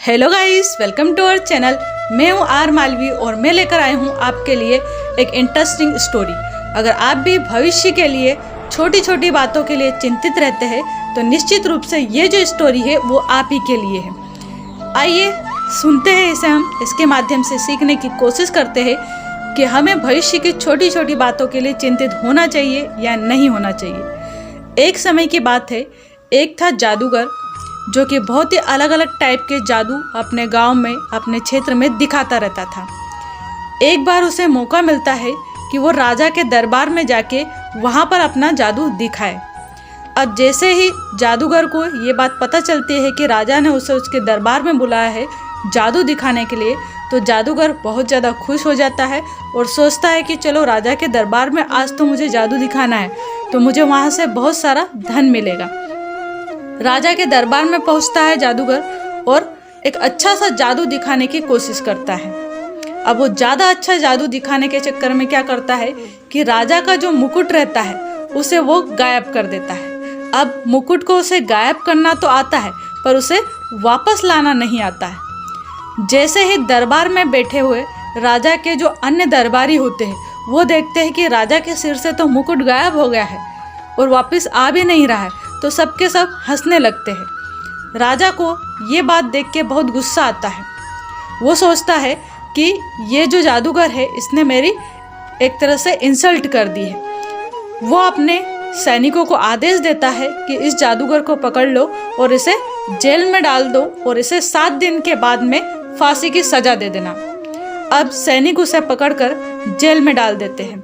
Hello guys, welcome to our channel. मैं हूँ are Malvi और मैं लेकर आई हूँ आपके लिए एक इंटरेस्टिंग स्टोरी। अगर आप भी भविष्य के लिए छोटी छोटी बातों के लिए चिंतित रहते हैं तो निश्चित रूप से ये जो स्टोरी है वो आप ही के लिए है। आइए सुनते हैं इसे। हम इसके माध्यम से सीखने की कोशिश करते हैं कि हमें भविष्य की छोटी छोटी बातों के लिए चिंतित होना चाहिए या नहीं होना चाहिए। एक समय की बात है, एक था जादूगर जो कि बहुत ही अलग अलग टाइप के जादू अपने गांव में, अपने क्षेत्र में दिखाता रहता था। एक बार उसे मौका मिलता है कि वो राजा के दरबार में जाके वहाँ पर अपना जादू दिखाए। अब जैसे ही जादूगर को ये बात पता चलती है कि राजा ने उसे उसके दरबार में बुलाया है जादू दिखाने के लिए, तो जादूगर बहुत ज़्यादा खुश हो जाता है और सोचता है कि चलो राजा के दरबार में आज तो मुझे जादू दिखाना है, तो मुझे वहाँ से बहुत सारा धन मिलेगा। राजा के दरबार में पहुंचता है जादूगर और एक अच्छा सा जादू दिखाने की कोशिश करता है। अब वो ज़्यादा अच्छा जादू दिखाने के चक्कर में क्या करता है कि राजा का जो मुकुट रहता है उसे वो गायब कर देता है। अब मुकुट को उसे गायब करना तो आता है पर उसे वापस लाना नहीं आता है। जैसे ही दरबार में बैठे हुए राजा के जो अन्य दरबारी होते हैं वो देखते हैं कि राजा के सिर से तो मुकुट गायब हो गया है और वापस आ भी नहीं रहा है, तो सबके सब हंसने लगते हैं। राजा को ये बात देख के बहुत गुस्सा आता है। वो सोचता है कि ये जो जादूगर है इसने मेरी एक तरह से इंसल्ट कर दी है। वो अपने सैनिकों को आदेश देता है कि इस जादूगर को पकड़ लो और इसे जेल में डाल दो और इसे 7 दिन के बाद में फांसी की सजा दे देना। अब सैनिक उसे पकड़कर जेल में डाल देते हैं।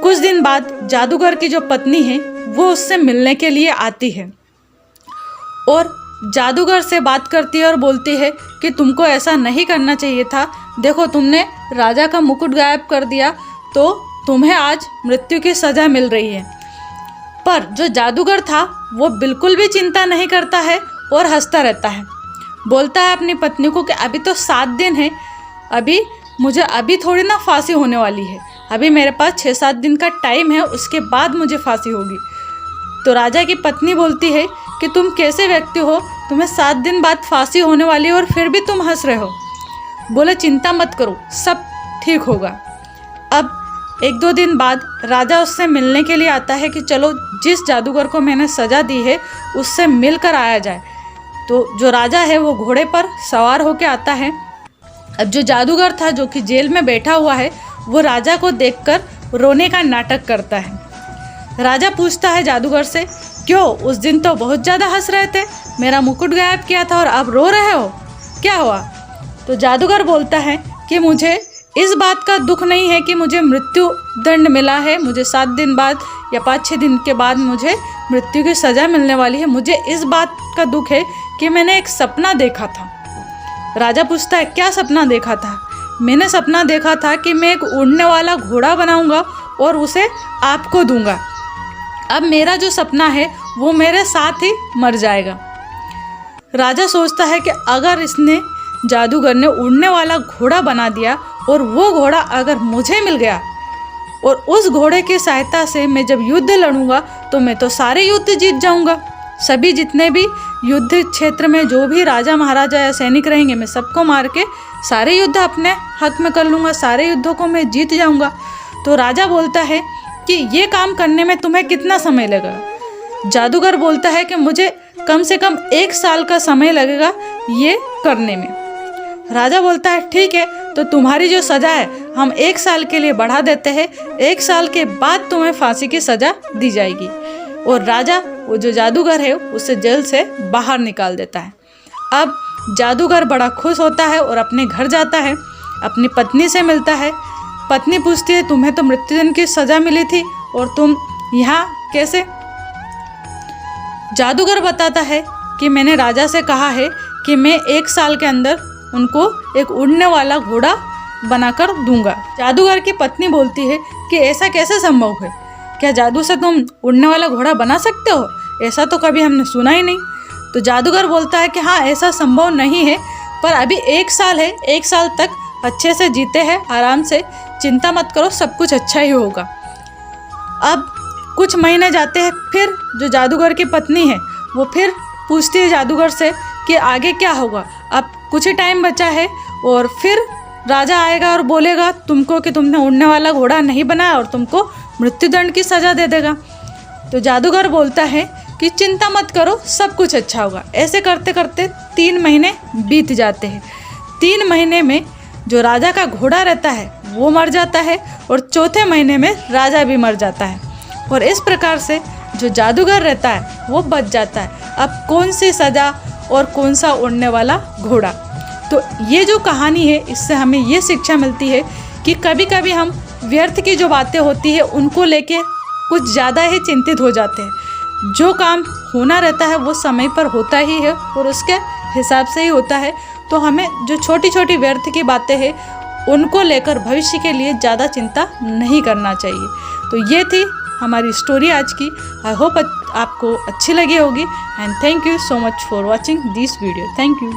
कुछ दिन बाद जादूगर की जो पत्नी है वो उससे मिलने के लिए आती है और जादूगर से बात करती है और बोलती है कि तुमको ऐसा नहीं करना चाहिए था। देखो, तुमने राजा का मुकुट गायब कर दिया तो तुम्हें आज मृत्यु की सज़ा मिल रही है। पर जो जादूगर था वो बिल्कुल भी चिंता नहीं करता है और हंसता रहता है। बोलता है अपनी पत्नी को कि अभी तो 7 दिन है, अभी थोड़ी ना फांसी होने वाली है, अभी मेरे पास 6-7 दिन का टाइम है, उसके बाद मुझे फांसी होगी। तो राजा की पत्नी बोलती है कि तुम कैसे व्यक्ति हो, तुम्हें 7 दिन बाद फांसी होने वाली है और फिर भी तुम हंस रहे हो। बोले चिंता मत करो, सब ठीक होगा। अब 1-2 दिन बाद राजा उससे मिलने के लिए आता है कि चलो जिस जादूगर को मैंने सज़ा दी है उससे मिलकर आया जाए। तो जो राजा है वो घोड़े पर सवार होकर आता है। अब जो जादूगर था जो कि जेल में बैठा हुआ है वो राजा को देखकर रोने का नाटक करता है। राजा पूछता है जादूगर से, क्यों, उस दिन तो बहुत ज़्यादा हंस रहे थे, मेरा मुकुट गायब किया था और अब रो रहे हो, क्या हुआ? तो जादूगर बोलता है कि मुझे इस बात का दुख नहीं है कि मुझे मृत्यु दंड मिला है, मुझे 7 दिन बाद या 5-6 दिन के बाद मुझे मृत्यु की सज़ा मिलने वाली है। मुझे इस बात का दुख है कि मैंने एक सपना देखा था। राजा पूछता है, क्या सपना देखा था? मैंने सपना देखा था कि मैं एक उड़ने वाला घोड़ा बनाऊंगा और उसे आपको दूंगा। अब मेरा जो सपना है वो मेरे साथ ही मर जाएगा। राजा सोचता है कि अगर इसने जादूगर ने उड़ने वाला घोड़ा बना दिया और वो घोड़ा अगर मुझे मिल गया और उस घोड़े की सहायता से मैं जब युद्ध लड़ूंगा तो मैं तो सारे युद्ध जीत जाऊंगा। सभी जितने भी युद्ध क्षेत्र में जो भी राजा महाराजा या सैनिक रहेंगे मैं सबको मार के सारे युद्ध अपने हक में कर लूँगा, सारे युद्धों को मैं जीत जाऊँगा। तो राजा बोलता है कि ये काम करने में तुम्हें कितना समय लगेगा? जादूगर बोलता है कि मुझे कम से कम 1 साल का समय लगेगा ये करने में। राजा बोलता है ठीक है, तो तुम्हारी जो सज़ा है हम 1 साल के लिए बढ़ा देते हैं, 1 साल के बाद तुम्हें फांसी की सज़ा दी जाएगी। और राजा वो जो जादूगर है उसे जेल से बाहर निकाल देता है। अब जादूगर बड़ा खुश होता है और अपने घर जाता है, अपनी पत्नी से मिलता है। पत्नी पूछती है, तुम्हें तो मृत्युदंड की सज़ा मिली थी और तुम यहाँ कैसे? जादूगर बताता है कि मैंने राजा से कहा है कि मैं 1 साल के अंदर उनको एक उड़ने वाला घोड़ा बनाकर दूंगा। जादूगर की पत्नी बोलती है कि ऐसा कैसे संभव है? क्या जादू से तुम उड़ने वाला घोड़ा बना सकते हो? ऐसा तो कभी हमने सुना ही नहीं। तो जादूगर बोलता है कि हाँ, ऐसा संभव नहीं है, पर अभी 1 साल है, 1 साल तक अच्छे से जीते हैं, आराम से, चिंता मत करो, सब कुछ अच्छा ही होगा। अब कुछ महीने जाते हैं, फिर जो जादूगर की पत्नी है वो फिर पूछती है जादूगर से कि आगे क्या होगा। अब कुछ ही टाइम बचा है और फिर राजा आएगा और बोलेगा तुमको कि तुमने उड़ने वाला घोड़ा नहीं बनाया और तुमको मृत्युदंड की सज़ा दे देगा। तो जादूगर बोलता है कि चिंता मत करो, सब कुछ अच्छा होगा। ऐसे करते करते 3 महीने बीत जाते हैं। 3 महीने में जो राजा का घोड़ा रहता है वो मर जाता है और चौथे महीने में राजा भी मर जाता है और इस प्रकार से जो जादूगर रहता है वो बच जाता है। अब कौन सी सज़ा और कौन सा उड़ने वाला घोड़ा। तो ये जो कहानी है इससे हमें ये शिक्षा मिलती है कि कभी कभी हम व्यर्थ की जो बातें होती है उनको लेके कुछ ज़्यादा ही चिंतित हो जाते हैं। जो काम होना रहता है वो समय पर होता ही है और उसके हिसाब से ही होता है। तो हमें जो छोटी छोटी व्यर्थ की बातें हैं उनको लेकर भविष्य के लिए ज़्यादा चिंता नहीं करना चाहिए। तो ये थी हमारी स्टोरी आज की। आई होप आपको अच्छी लगी होगी and thank you so much for watching this video. Thank you.